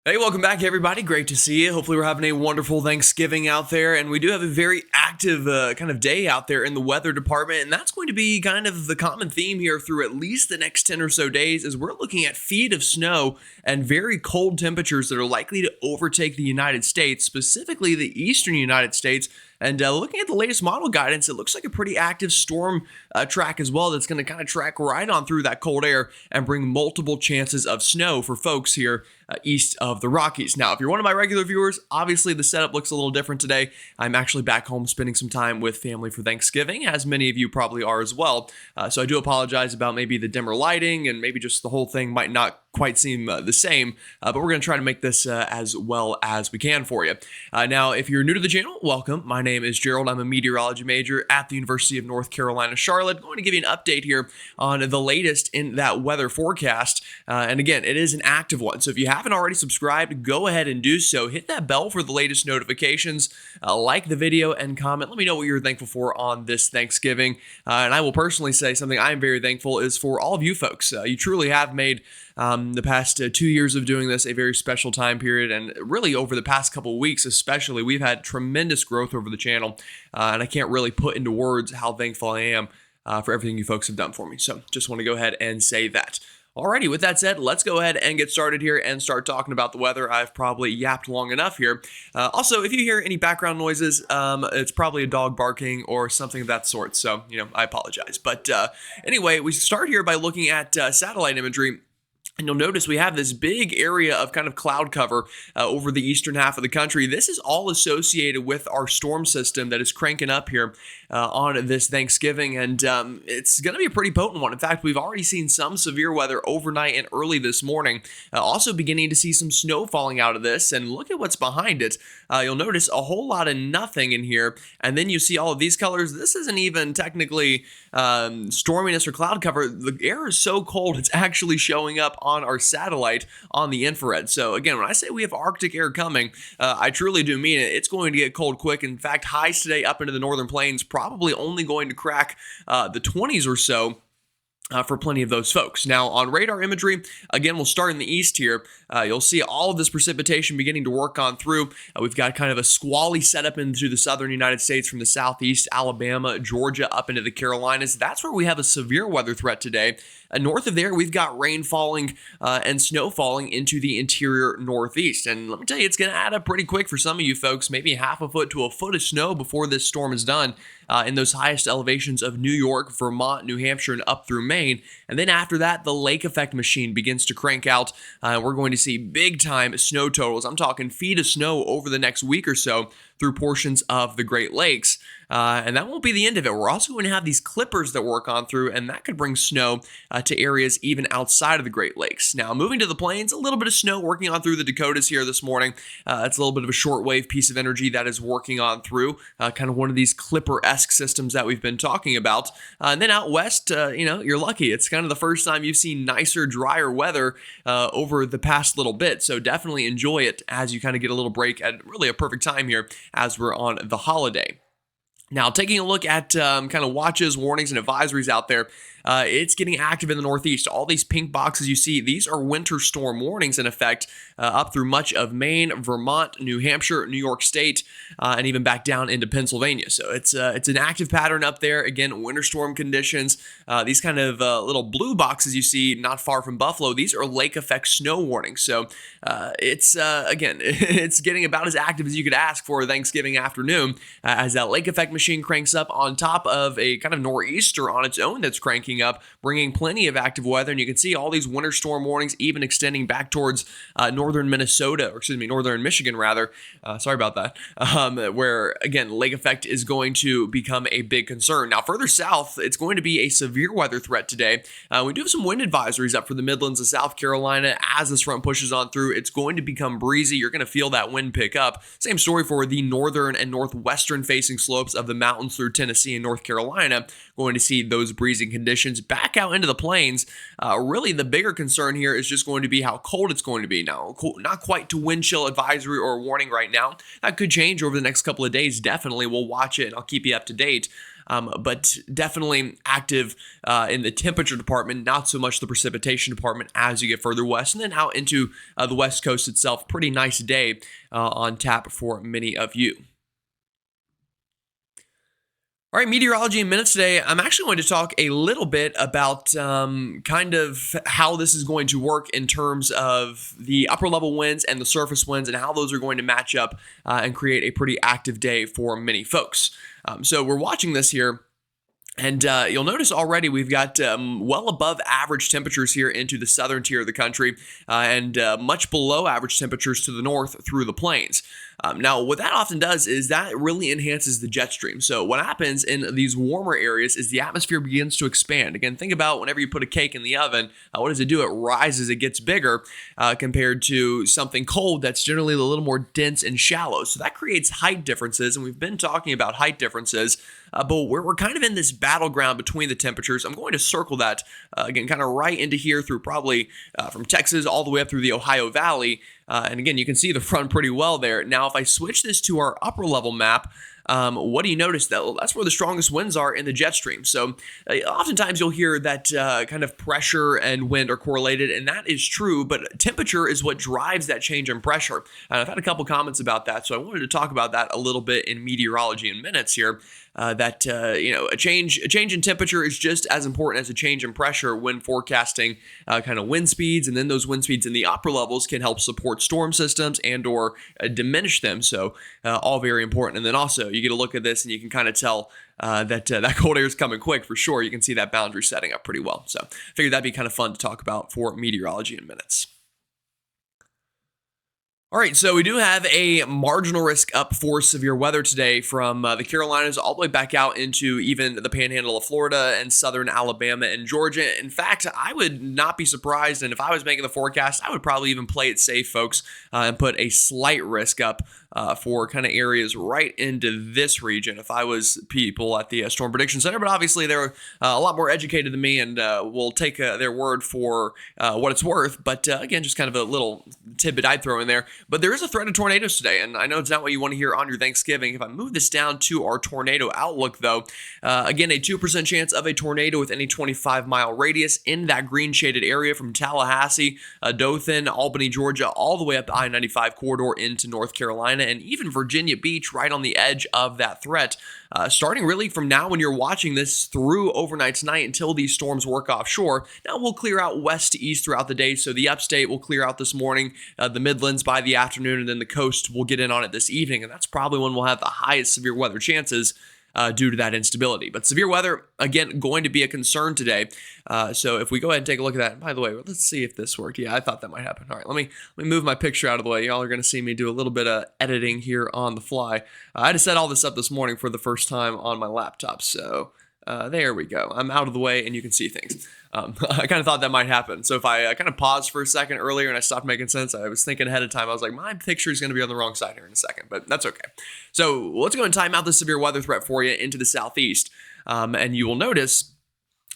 Hey, welcome back, everybody. Great to see you. Hopefully, we're having a wonderful Thanksgiving out there. And we do have a very active kind of day out there in the weather department. And that's going to be kind of the common theme here through at least the next 10 or so days, as we're looking at feet of snow and very cold temperatures that are likely to overtake the United States, specifically the eastern United States. And looking at the latest model guidance, it looks like a pretty active storm track as well that's going to kind of track right on through that cold air and bring multiple chances of snow for folks here east of the Rockies. Now, if you're one of my regular viewers, obviously the setup looks a little different today. I'm actually back home spending some time with family for Thanksgiving, as many of you probably are as well. So I do apologize about maybe the dimmer lighting and maybe just the whole thing might not quite seem the same, but we're going to try to make this as well as we can for you. Now, if you're new to the channel, welcome. My name is Gerald. I'm a meteorology major at the University of North Carolina, Charlotte. I'm going to give you an update here on the latest in that weather forecast. And again, it is an active one. So if you haven't already subscribed, go ahead and do so. Hit that bell for the latest notifications. Like the video and comment. Let me know what you're thankful for on this Thanksgiving. And I will personally say something I'm very thankful is for all of you folks. You truly have made the past 2 years of doing this a very special time period, and really over the past couple of weeks especially, we've had tremendous growth over the channel, and I can't really put into words how thankful I am for everything you folks have done for me. So just want to go ahead and say that. Alrighty, with that said, let's go ahead and get started here and start talking about the weather. I've probably yapped long enough here. Also, if you hear any background noises, it's probably a dog barking or something of that sort, so, I apologize. But anyway, we start here by looking at satellite imagery. And you'll notice we have this big area of kind of cloud cover over the eastern half of the country. This is all associated with our storm system that is cranking up here on this Thanksgiving. And it's going to be a pretty potent one. In fact, we've already seen some severe weather overnight and early this morning. Also beginning to see some snow falling out of this. And look at what's behind it. You'll notice a whole lot of nothing in here. And then you see all of these colors. This isn't even technically storminess or cloud cover. The air is so cold, it's actually showing up on our satellite on the infrared. So again, when I say we have Arctic air coming, I truly do mean it. It's going to get cold quick. In fact, highs today up into the northern plains probably only going to crack the 20s or so. For plenty of those folks. Now, on radar imagery, again, we'll start in the east here. You'll see all of this precipitation beginning to work on through. We've got kind of a squally setup into the southern United States from the southeast, Alabama, Georgia, up into the Carolinas. That's where we have a severe weather threat today. North of there, we've got rain falling and snow falling into the interior northeast. And let me tell you, it's going to add up pretty quick for some of you folks, maybe half a foot to a foot of snow before this storm is done in those highest elevations of New York, Vermont, New Hampshire, and up through Maine. And then after that, the lake effect machine begins to crank out. We're going to see big time snow totals. I'm talking feet of snow over the next week or so through portions of the Great Lakes. And that won't be the end of it. We're also going to have these clippers that work on through, and that could bring snow to areas even outside of the Great Lakes. Now, moving to the plains, a little bit of snow working on through the Dakotas here this morning. It's a little bit of a shortwave piece of energy that is working on through, kind of one of these clipper-esque systems that we've been talking about. And then out west, you're lucky. It's kind of the first time you've seen nicer, drier weather over the past little bit. So definitely enjoy it as you kind of get a little break at really a perfect time here as we're on the holiday. Now, taking a look at kind of watches, warnings, and advisories out there, it's getting active in the Northeast. All these pink boxes you see, these are winter storm warnings in effect up through much of Maine, Vermont, New Hampshire, New York State, and even back down into Pennsylvania. So it's an active pattern up there. Again, winter storm conditions. These kind of little blue boxes you see not far from Buffalo, these are lake effect snow warnings. So again, it's getting about as active as you could ask for a Thanksgiving afternoon as that lake effect machine cranks up on top of a kind of nor'easter on its own that's cranking up, bringing plenty of active weather. And you can see all these winter storm warnings even extending back towards northern Michigan rather. Sorry about that. Where again, lake effect is going to become a big concern. Now further south, it's going to be a severe weather threat today. We do have some wind advisories up for the Midlands of South Carolina as this front pushes on through. It's going to become breezy. You're going to feel that wind pick up. Same story for the northern and northwestern facing slopes of the mountains through Tennessee and North Carolina. Going to see those breezing conditions back out into the plains. Really, the bigger concern here is just going to be how cold it's going to be. Now, not quite to wind chill advisory or warning right now. That could change over the next couple of days. Definitely, we'll watch it and I'll keep you up to date. but definitely active in the temperature department, not so much the precipitation department as you get further west. And then out into the west coast itself, pretty nice day on tap for many of you. All right, Meteorology in Minutes today. I'm actually going to talk a little bit about kind of how this is going to work in terms of the upper level winds and the surface winds and how those are going to match up and create a pretty active day for many folks. So we're watching this here. And you'll notice already we've got well above average temperatures here into the southern tier of the country and much below average temperatures to the north through the plains. Now, what that often does is that really enhances the jet stream. So what happens in these warmer areas is the atmosphere begins to expand. Again, think about whenever you put a cake in the oven, what does it do? It rises, it gets bigger compared to something cold that's generally a little more dense and shallow. So that creates height differences, and we've been talking about height differences. But we're kind of in this battleground between the temperatures. I'm going to circle that, again, kind of right into here through probably from Texas all the way up through the Ohio Valley. And again, you can see the front pretty well there. Now, if I switch this to our upper level map, what do you notice? That's where the strongest winds are in the jet stream. So oftentimes you'll hear that kind of pressure and wind are correlated, and that is true, but temperature is what drives that change in pressure. And I've had a couple comments about that, so I wanted to talk about that a little bit in Meteorology in Minutes here. A change in temperature is just as important as a change in pressure when forecasting kind of wind speeds, and then those wind speeds in the upper levels can help support storm systems and or diminish them. So all very important. And then also you get a look at this and you can kind of tell that cold air is coming quick for sure. You can see that boundary setting up pretty well. So I figured that'd be kind of fun to talk about for Meteorology in Minutes. All right, so we do have a marginal risk up for severe weather today from the Carolinas all the way back out into even the panhandle of Florida and southern Alabama and Georgia. In fact, I would not be surprised, and if I was making the forecast, I would probably even play it safe, folks, and put a slight risk up for kind of areas right into this region if I was people at the Storm Prediction Center. But obviously, they're a lot more educated than me, and we'll take their word for what it's worth. But again, just kind of a little tidbit I'd throw in there. But there is a threat of tornadoes today, and I know it's not what you want to hear on your Thanksgiving. If I move this down to our tornado outlook, though, again, a 2% chance of a tornado with any 25-mile radius in that green shaded area from Tallahassee, Dothan, Albany, Georgia, all the way up the I-95 corridor into North Carolina, and even Virginia Beach right on the edge of that threat. Starting really from now when you're watching this through overnight tonight until these storms work offshore. Now we'll clear out west to east throughout the day, so the upstate will clear out this morning, the Midlands by the afternoon, and then the coast will get in on it this evening, and that's probably when we'll have the highest severe weather chances due to that instability. But severe weather, again, going to be a concern today. So if we go ahead and take a look at that, by the way, let's see if this worked. Yeah, I thought that might happen. All right, let me move my picture out of the way. Y'all are going to see me do a little bit of editing here on the fly. I had to set all this up this morning for the first time on my laptop. So there we go. I'm out of the way and you can see things. I kind of thought that might happen. So if I kind of paused for a second earlier and I stopped making sense, I was thinking ahead of time. I was like, my picture is going to be on the wrong side here in a second, but that's okay. So let's go and time out the severe weather threat for you into the southeast. And you will notice,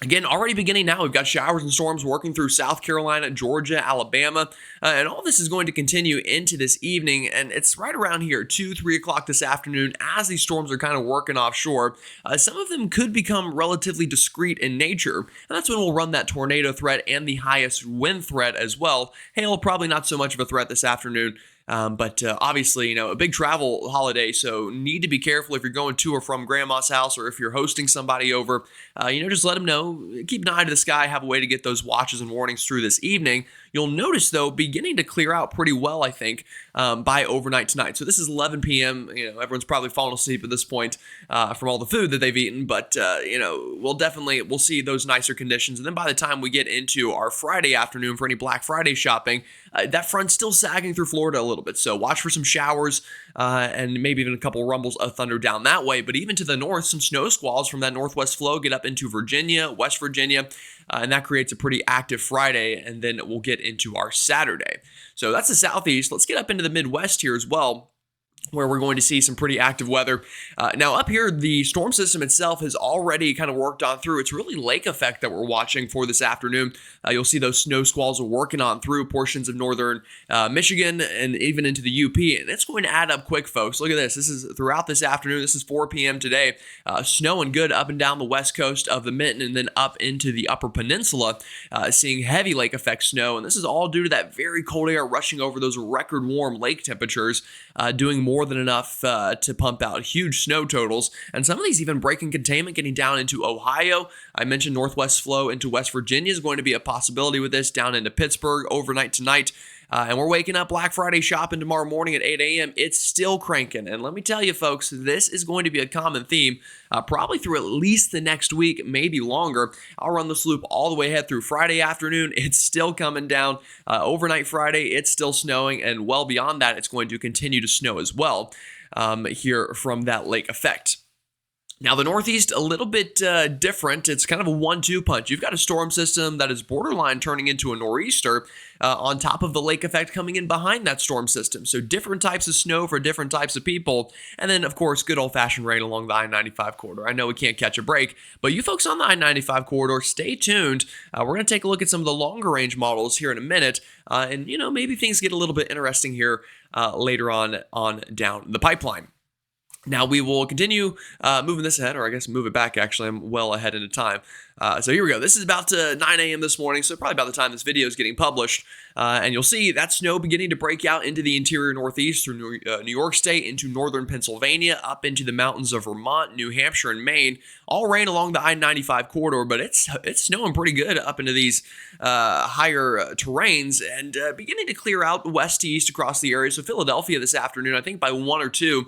again, already beginning now, we've got showers and storms working through South Carolina, Georgia, Alabama, and all this is going to continue into this evening, and it's right around here, 2, 3 o'clock this afternoon, as these storms are kind of working offshore. Some of them could become relatively discrete in nature, and that's when we'll run that tornado threat and the highest wind threat as well. Hail, probably not so much of a threat this afternoon. But obviously, a big travel holiday, so need to be careful if you're going to or from grandma's house or if you're hosting somebody over. Just let them know. Keep an eye to the sky, have a way to get those watches and warnings through this evening. You'll notice, though, beginning to clear out pretty well, I think, by overnight tonight. So this is 11 p.m. Everyone's probably fallen asleep at this point from all the food that they've eaten. But, we'll see those nicer conditions. And then by the time we get into our Friday afternoon for any Black Friday shopping, that front's still sagging through Florida a little bit. So watch for some showers and maybe even a couple rumbles of thunder down that way. But even to the north, some snow squalls from that northwest flow get up into Virginia, West Virginia, and that creates a pretty active Friday, and then we'll get into our Saturday. So that's the southeast. Let's get up into the Midwest here as well. where we're going to see some pretty active weather. Now up here, the storm system itself has already kind of worked on through. It's really lake effect that we're watching for this afternoon. You'll see those snow squalls are working on through portions of northern Michigan and even into the UP, and it's going to add up quick, folks. Look at this. This is throughout this afternoon. This is 4 p.m. today. Snowing good up and down the west coast of the Mitten and then up into the upper peninsula, seeing heavy lake effect snow, and this is all due to that very cold air rushing over those record warm lake temperatures, doing more than enough to pump out huge snow totals, and some of these even breaking containment, getting down into Ohio. I mentioned northwest flow into West Virginia is going to be a possibility with this, down into Pittsburgh overnight tonight. And we're waking up Black Friday shopping tomorrow morning at 8 a.m. It's still cranking. And let me tell you, folks, this is going to be a common theme probably through at least the next week, maybe longer. I'll run this loop all the way ahead through Friday afternoon. It's still coming down. Overnight Friday, it's still snowing. And well beyond that, it's going to continue to snow as well here from that lake effect. Now, the Northeast, a little bit different. It's kind of a 1-2 punch. You've got a storm system that is borderline turning into a nor'easter on top of the lake effect coming in behind that storm system. So different types of snow for different types of people. And then, of course, good old-fashioned rain along the I-95 corridor. I know we can't catch a break, but you folks on the I-95 corridor, stay tuned. We're going to take a look at some of the longer-range models here in a minute. And, you know, maybe things get a little bit interesting here later on down the pipeline. Now, we will continue moving this ahead, or I guess move it back, actually. I'm well ahead into time. So here we go. This is about 9 a.m. this morning, so probably about the time this video is getting published. And you'll see that snow beginning to break out into the interior Northeast through New York State, into northern Pennsylvania, up into the mountains of Vermont, New Hampshire, and Maine. All rain along the I-95 corridor, but it's snowing pretty good up into these higher terrains, and beginning to clear out west to east across the area. So Philadelphia this afternoon, I think by 1 or 2,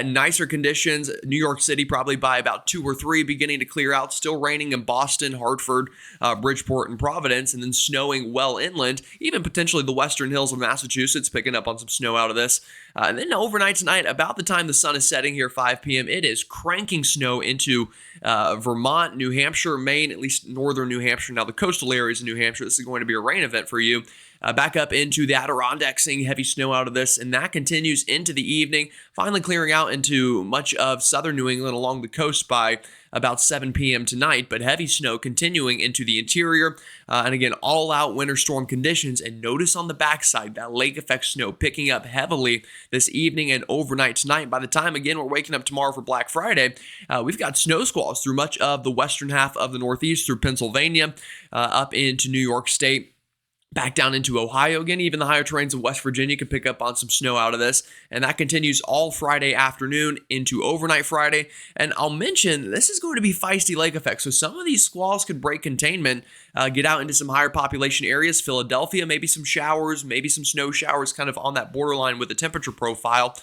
nicer conditions. New York City probably by about 2 or 3, beginning to clear out. Still raining in Boston, Hartford, Bridgeport, and Providence, and then snowing well inland, even potentially the western hills of Massachusetts, picking up on some snow out of this. And then overnight tonight, about the time the sun is setting here, 5 p.m., it is cranking snow into Vermont, New Hampshire, Maine, at least northern New Hampshire. Now, the coastal areas of New Hampshire, this is going to be a rain event for you. Back up into the Adirondacks, seeing heavy snow out of this, and that continues into the evening, finally clearing out into much of southern New England along the coast by about 7 p.m. tonight, but heavy snow continuing into the interior, and again, all-out winter storm conditions. And notice on the backside, that lake effect snow picking up heavily this evening and overnight tonight. By the time, again, we're waking up tomorrow for Black Friday, we've got snow squalls through much of the western half of the Northeast, through Pennsylvania, up into New York State, back down into Ohio. Again, even the higher terrains of West Virginia could pick up on some snow out of this. And that continues all Friday afternoon into overnight Friday. And I'll mention, this is going to be feisty lake effect. So some of these squalls could break containment, get out into some higher population areas. Philadelphia, maybe some showers, maybe some snow showers kind of on that borderline with the temperature profile.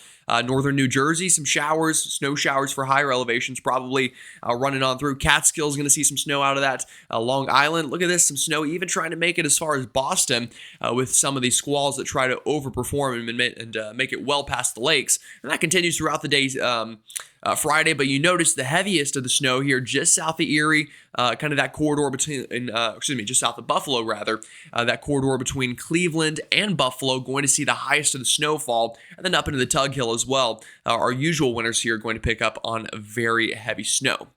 Northern New Jersey, some showers, snow showers for higher elevations, probably running on through. Catskills, going to see some snow out of that. Long Island, look at this, some snow even trying to make it as far as Boston with some of these squalls that try to overperform and make it well past the lakes. And that continues throughout the days. Friday, but you notice the heaviest of the snow here just south of Erie, kind of that corridor between, just south of Buffalo, rather, that corridor between Cleveland and Buffalo, going to see the highest of the snowfall, and then up into the Tug Hill as well. Our usual winters here are going to pick up on very heavy snow.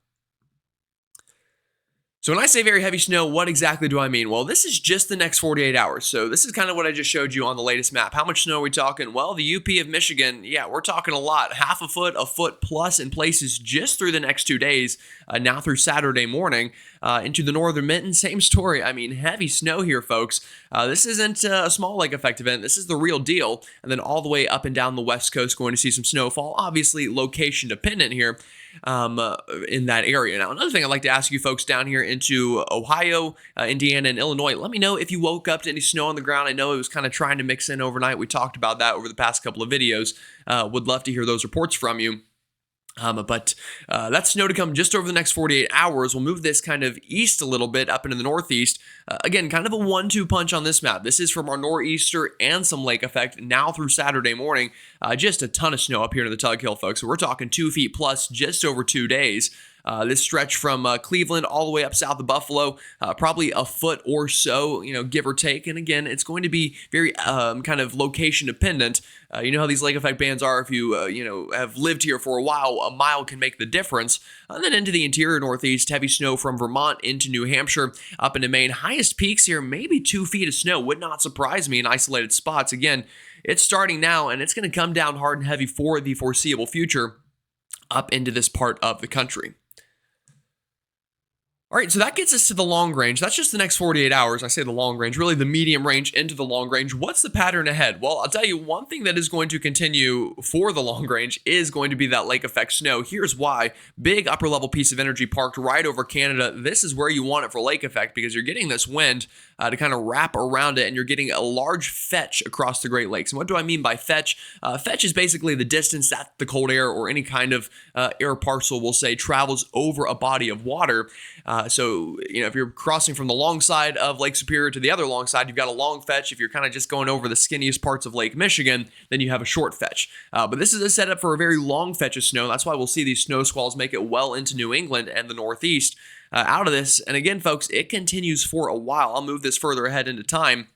So when I say very heavy snow, what exactly do I mean? Well, this is just the next 48 hours. So this is kind of what I just showed you on the latest map. How much snow are we talking? Well, the UP of Michigan, yeah, we're talking a lot. Half a foot plus in places just through the next 2 days, now through Saturday morning. Into the northern mitten, same story. I mean, heavy snow here, folks. This isn't a small lake effect event. This is the real deal. And then all the way up and down the west coast, going to see some snowfall. Obviously, location dependent here in that area. Now, another thing I'd like to ask you folks down here into Ohio, Indiana, and Illinois, let me know if you woke up to any snow on the ground. I know it was kind of trying to mix in overnight. We talked about that over the past couple of videos. Would love to hear those reports from you. But that's snow to come just over the next 48 hours. We'll move this kind of east a little bit up into the northeast. Again, kind of a 1-2 punch on this map. This is from our nor'easter and some lake effect now through Saturday morning. Just a ton of snow up here in the Tug Hill, folks. So we're talking 2 feet plus just over 2 days. This stretch from Cleveland all the way up south of Buffalo, probably a foot or so, give or take. And again, it's going to be very kind of location dependent. You know how these lake effect bands are. If you have lived here for a while, a mile can make the difference. And then into the interior Northeast, heavy snow from Vermont into New Hampshire, up into Maine. Highest peaks here, maybe 2 feet of snow. Would not surprise me in isolated spots. Again, it's starting now, and it's going to come down hard and heavy for the foreseeable future up into this part of the country. All right, so that gets us to the long range. That's just the next 48 hours. I say the long range, really the medium range into the long range. What's the pattern ahead? Well, I'll tell you, one thing that is going to continue for the long range is going to be that lake effect snow. Here's why. Big upper level piece of energy parked right over Canada. This is where you want it for lake effect because you're getting this wind to kind of wrap around it, and you're getting a large fetch across the Great Lakes. And what do I mean by fetch? Fetch is basically the distance that the cold air or any kind of air parcel, will say, travels over a body of water. So, if you're crossing from the long side of Lake Superior to the other long side, you've got a long fetch. If you're kind of just going over the skinniest parts of Lake Michigan, then you have a short fetch. But this is a setup for a very long fetch of snow. That's why we'll see these snow squalls make it well into New England and the Northeast out of this. And again, folks, it continues for a while. I'll move this further ahead into time.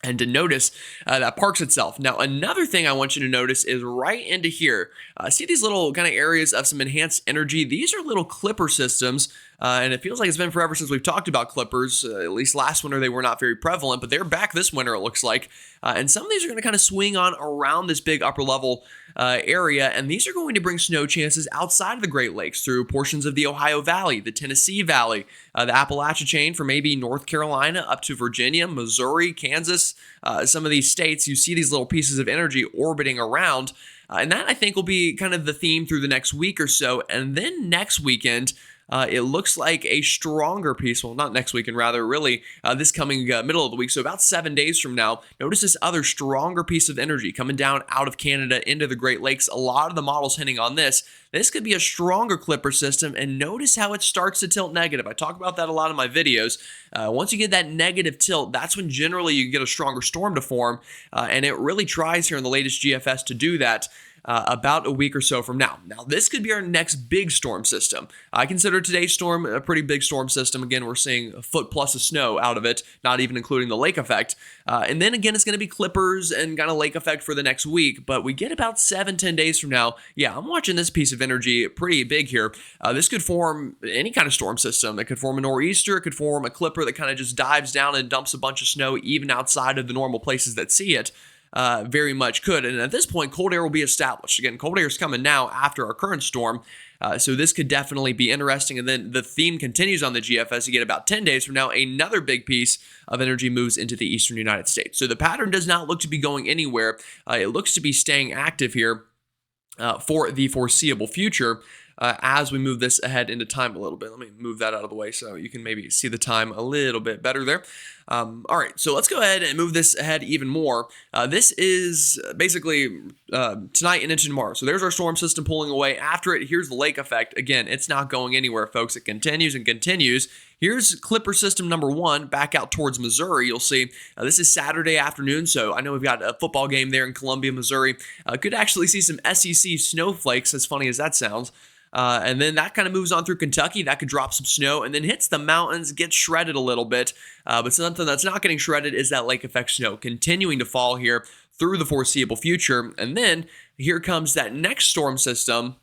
And to notice that parks itself. Now, another thing I want you to notice is right into here. See these little kind of areas of some enhanced energy? These are little clipper systems. And it feels like it's been forever since we've talked about clippers. At least last winter, they were not very prevalent, but they're back this winter, it looks like. And some of these are going to kind of swing on around this big upper level area. And these are going to bring snow chances outside of the Great Lakes through portions of the Ohio Valley, the Tennessee Valley, the Appalachia chain from maybe North Carolina up to Virginia, Missouri, Kansas. Some of these states, you see these little pieces of energy orbiting around. And that, I think, will be kind of the theme through the next week or so. And then next weekend, it looks like a stronger piece, well, not next weekend, rather, really, this coming middle of the week, so about 7 days from now, notice this other stronger piece of energy coming down out of Canada into the Great Lakes. A lot of the models hinting on this. This could be a stronger clipper system, and notice how it starts to tilt negative. I talk about that a lot in my videos. Once you get that negative tilt, that's when generally you get a stronger storm to form, and it really tries here in the latest GFS to do that. About a week or so from now. Now, this could be our next big storm system. I consider today's storm a pretty big storm system. Again, we're seeing a foot plus of snow out of it, not even including the lake effect. And then again, it's going to be clippers and kind of lake effect for the next week. But we get about 7-10 days from now. Yeah, I'm watching this piece of energy pretty big here. This could form any kind of storm system. It could form a nor'easter. It could form a clipper that kind of just dives down and dumps a bunch of snow even outside of the normal places that see it. Very much could. And at this point, cold air will be established. Again, cold air is coming now after our current storm. So this could definitely be interesting. And then the theme continues on the GFS. You get about 10 days from now, another big piece of energy moves into the eastern United States. So the pattern does not look to be going anywhere. It looks to be staying active here for the foreseeable future. As we move this ahead into time a little bit. Let me move that out of the way so you can maybe see the time a little bit better there. All right, so let's go ahead and move this ahead even more. This is basically tonight and into tomorrow. So there's our storm system pulling away. After it, here's the lake effect. Again, it's not going anywhere, folks. It continues and continues. Here's clipper system number 1 back out towards Missouri. You'll see this is Saturday afternoon, so I know we've got a football game there in Columbia, Missouri. Could actually see some SEC snowflakes, as funny as that sounds. And then that kind of moves on through Kentucky. That could drop some snow and then hits the mountains, gets shredded a little bit. But something that's not getting shredded is that lake effect snow continuing to fall here through the foreseeable future. And then here comes that next storm system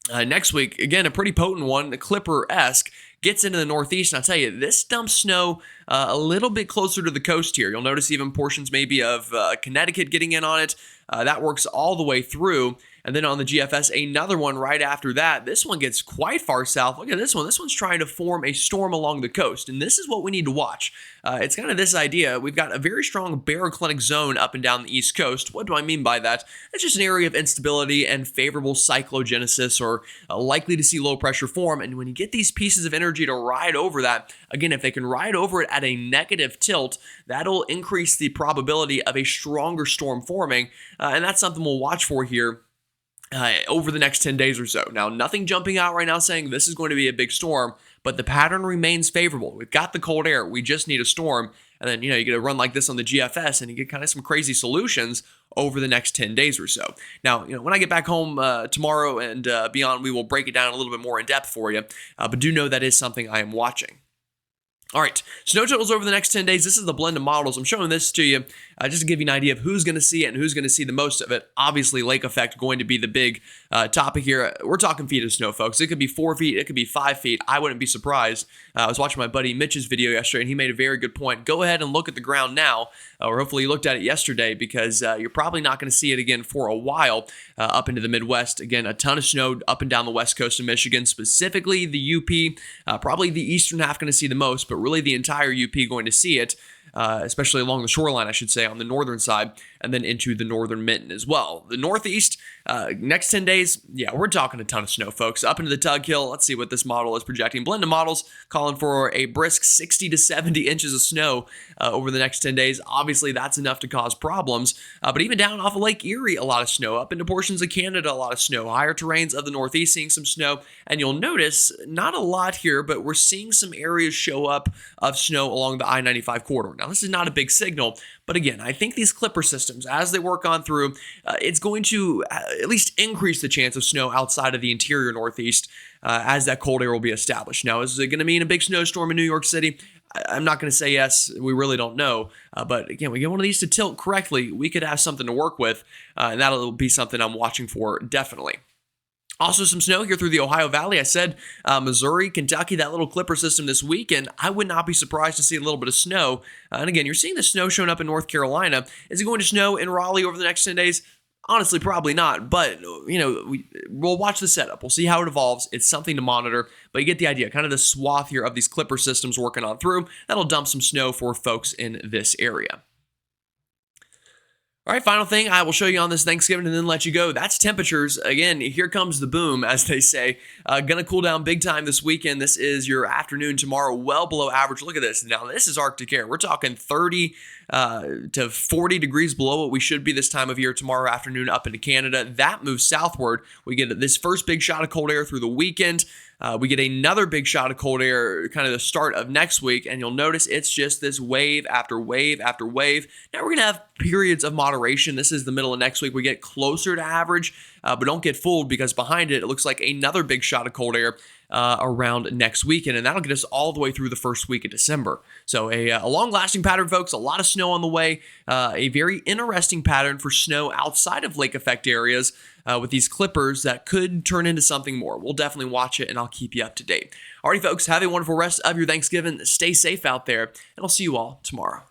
next week. Again, a pretty potent one, the Clipper-esque. Gets into the Northeast, and I'll tell you, this dumps snow a little bit closer to the coast here. You'll notice even portions maybe of Connecticut getting in on it. That works all the way through. And then on the GFS, another one right after that. This one gets quite far south. Look at this one. This one's trying to form a storm along the coast. And this is what we need to watch. It's kind of this idea. We've got a very strong baroclinic zone up and down the East Coast. What do I mean by that? It's just an area of instability and favorable cyclogenesis, or likely to see low pressure form. And when you get these pieces of energy to ride over that, again, if they can ride over it at a negative tilt, that'll increase the probability of a stronger storm forming. And that's something we'll watch for here over the next 10 days or so. Now, nothing jumping out right now saying this is going to be a big storm, but the pattern remains favorable. We've got the cold air. We just need a storm. And then, you get a run like this on the GFS and you get kind of some crazy solutions over the next 10 days or so. Now, when I get back home tomorrow and beyond, we will break it down a little bit more in depth for you. But do know that is something I am watching. All right, snow totals over the next 10 days. This is the blend of models. I'm showing this to you just to give you an idea of who's going to see it and who's going to see the most of it. Obviously, lake effect going to be the big topic here. We're talking feet of snow, folks. It could be 4 feet. It could be 5 feet. I wouldn't be surprised. I was watching my buddy Mitch's video yesterday, and he made a very good point. Go ahead and look at the ground now, or hopefully you looked at it yesterday, because you're probably not going to see it again for a while up into the Midwest. Again, a ton of snow up and down the west coast of Michigan, specifically the UP. Probably the eastern half going to see the most, but really the entire UP going to see it, especially along the shoreline, I should say, on the northern side, and then into the northern mitten as well. The Northeast, next 10 days, yeah, we're talking a ton of snow, folks. Up into the Tug Hill, let's see what this model is projecting. Blend of models calling for a brisk 60 to 70 inches of snow over the next 10 days. Obviously, that's enough to cause problems, but even down off of Lake Erie, a lot of snow. Up into portions of Canada, a lot of snow. Higher terrains of the Northeast seeing some snow, and you'll notice, not a lot here, but we're seeing some areas show up of snow along the I-95 corridor. Now, this is not a big signal, but again, I think these clipper systems, as they work on through, it's going to at least increase the chance of snow outside of the interior Northeast as that cold air will be established. Now, is it going to mean a big snowstorm in New York City? I'm not going to say yes. We really don't know. But again, we get one of these to tilt correctly, we could have something to work with, and that'll be something I'm watching for definitely. Also, some snow here through the Ohio Valley. I said Missouri, Kentucky, that little clipper system this weekend. I would not be surprised to see a little bit of snow. And again, you're seeing the snow showing up in North Carolina. Is it going to snow in Raleigh over the next 10 days? Honestly, probably not. But, we'll watch the setup. We'll see how it evolves. It's something to monitor. But you get the idea. Kind of the swath here of these clipper systems working on through. That'll dump some snow for folks in this area. All right, final thing I will show you on this Thanksgiving and then let you go. That's temperatures. Again, here comes the boom, as they say. Gonna cool down big time this weekend. This is your afternoon tomorrow, well below average. Look at this. Now, this is Arctic air. We're talking 30 to 40 degrees below what we should be this time of year tomorrow afternoon up into Canada. That moves southward. We get this first big shot of cold air through the weekend. We get another big shot of cold air kind of the start of next week, and you'll notice it's just this wave after wave after wave. Now we're going to have periods of moderation. This is the middle of next week. We get closer to average, but don't get fooled, because behind it, it looks like another big shot of cold air around next weekend, and that'll get us all the way through the first week of December. So a long-lasting pattern, folks. A lot of snow on the way. A very interesting pattern for snow outside of lake effect areas with these clippers that could turn into something more. We'll definitely watch it, and I'll keep you up to date. Alrighty, folks. Have a wonderful rest of your Thanksgiving. Stay safe out there, and I'll see you all tomorrow.